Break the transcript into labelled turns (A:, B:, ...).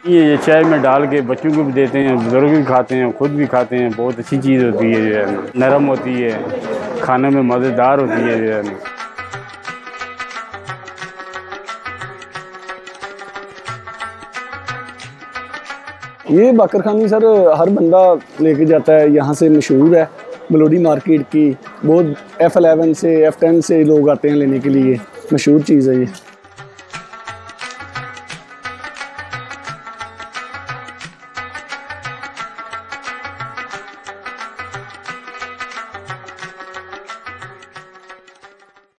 A: ये चाय में डाल के बच्चों को भी देते हैं, बुजुर्ग भी खाते हैं, खुद भी खाते हैं। बहुत अच्छी चीज़ होती है जो है, नरम होती है, खाने में मज़ेदार होती है जो है।
B: ये बाकरखानी सर हर बंदा लेके जाता है, यहाँ से मशहूर है बलोडी मार्केट की। बहुत F11 से F10 से लोग आते हैं लेने के लिए, मशहूर चीज़ है ये।